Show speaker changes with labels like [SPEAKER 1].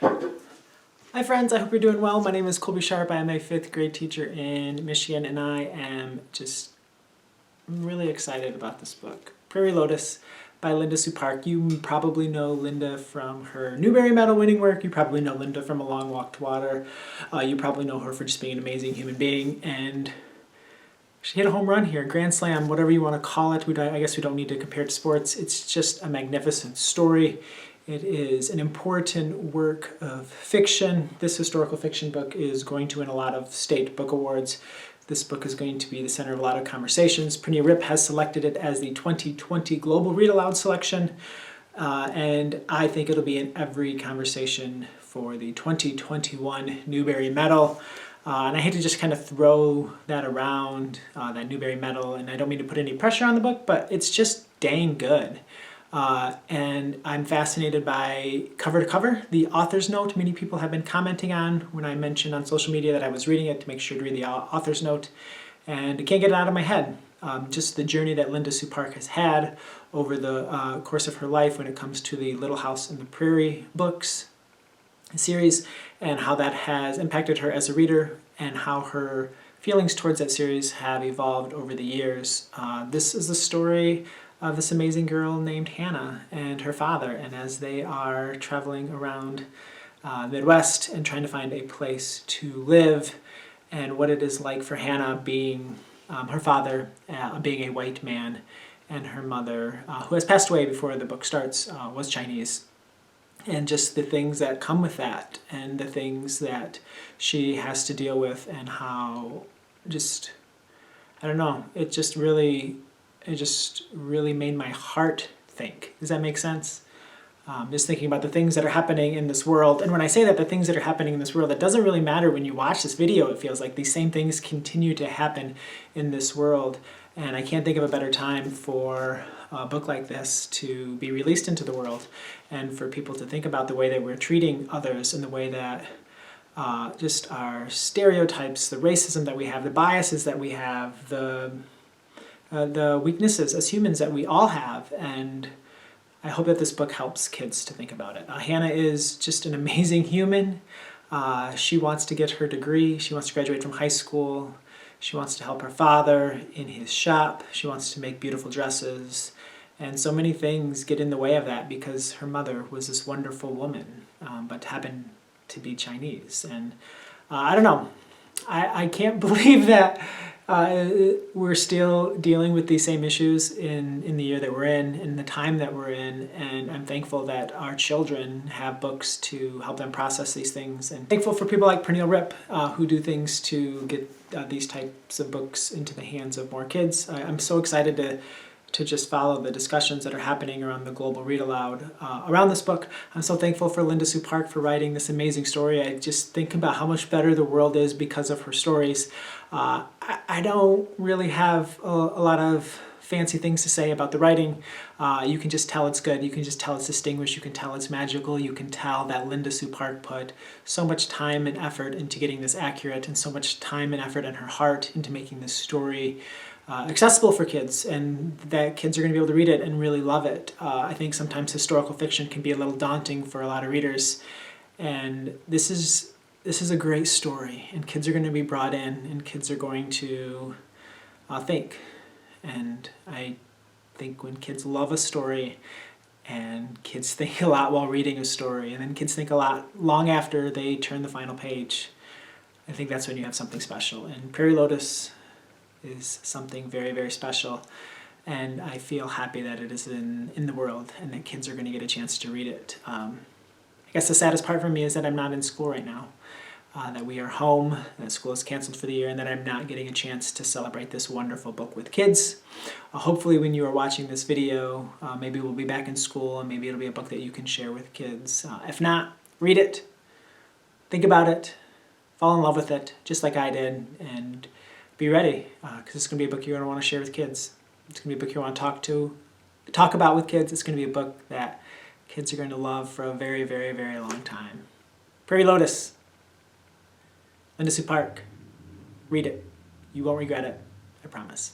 [SPEAKER 1] Hi friends, I hope you're doing well. My name is Colby Sharp. I am a 5th grade teacher in Michigan and I am just really excited about this book. Prairie Lotus by Linda Sue Park. You probably know Linda from her Newbery Medal winning work. You probably know Linda from A Long Walk to Water. You probably know her for just being an amazing human being, and she hit a home run here, grand slam, whatever you want to call it. I guess we don't need to compare it to sports. It's just a magnificent story. It is an important work of fiction. This historical fiction book is going to win a lot of state book awards. This book is going to be the center of a lot of conversations. Prairie Rip has selected it as the 2020 Global Read Aloud selection, and I think it'll be in every conversation for the 2021 Newbery Medal. And I hate to just kind of throw that around, that Newbery Medal, and I don't mean to put any pressure on the book, but it's just dang good. And I'm fascinated by cover to cover. The author's note, many people have been commenting on when I mentioned on social media that I was reading it, to make sure to read the author's note, and I can't get it out of my head. Just the journey that Linda Sue Park has had over the course of her life when it comes to the Little House on the Prairie books series, and how that has impacted her as a reader, and how her feelings towards that series have evolved over the years. This is the story of this amazing girl named Hanna and her father, and as they are traveling around the Midwest and trying to find a place to live, and what it is like for Hanna being her father being a white man, and her mother, who has passed away before the book starts, was Chinese. And just the things that come with that, and the things that she has to deal with, and how just, I don't know, it just really made my heart think. Does that make sense? Just thinking about the things that are happening in this world. And when I say that, the things that are happening in this world, it doesn't really matter when you watch this video. It feels like these same things continue to happen in this world. And I can't think of a better time for a book like this to be released into the world, and for people to think about the way that we're treating others, and the way that just our stereotypes, the racism that we have, the biases that we have, the weaknesses as humans that we all have. And I hope that this book helps kids to think about it. Hanna is just an amazing human. She wants to get her degree. She wants to graduate from high school. She wants to help her father in his shop. She wants to make beautiful dresses. And so many things get in the way of that because her mother was this wonderful woman, but happened to be Chinese. And I don't know. I can't believe that we're still dealing with these same issues in the year that we're in the time that we're in, and I'm thankful that our children have books to help them process these things, and thankful for people like Prairie Rip who do things to get these types of books into the hands of more kids. I'm so excited to just follow the discussions that are happening around the Global Read Aloud around this book. I'm so thankful for Linda Sue Park for writing this amazing story. I just think about how much better the world is because of her stories. I don't really have a lot of fancy things to say about the writing. You can just tell it's good. You can just tell it's distinguished. You can tell it's magical. You can tell that Linda Sue Park put so much time and effort into getting this accurate, and so much time and effort in her heart into making this story accessible for kids, and that kids are going to be able to read it and really love it. I think sometimes historical fiction can be a little daunting for a lot of readers, and this is a great story, and kids are going to be brought in, and kids are going to think. And I think when kids love a story, and kids think a lot while reading a story, and then kids think a lot long after they turn the final page, I think that's when you have something special. And Prairie Lotus is something very, very special, and I feel happy that it is in the world, and that kids are going to get a chance to read it. I guess the saddest part for me is that I'm not in school right now, that we are home, that school is canceled for the year, and that I'm not getting a chance to celebrate this wonderful book with kids. Hopefully when you are watching this video, maybe we'll be back in school, and maybe it'll be a book that you can share with kids. If not, read it, think about it, fall in love with it, just like I did, and be ready, because it's going to be a book you're going to want to share with kids. It's going to be a book you want to talk about with kids. It's going to be a book that kids are going to love for a very, very, very long time. Prairie Lotus, Linda Sue Park. Read it. You won't regret it. I promise.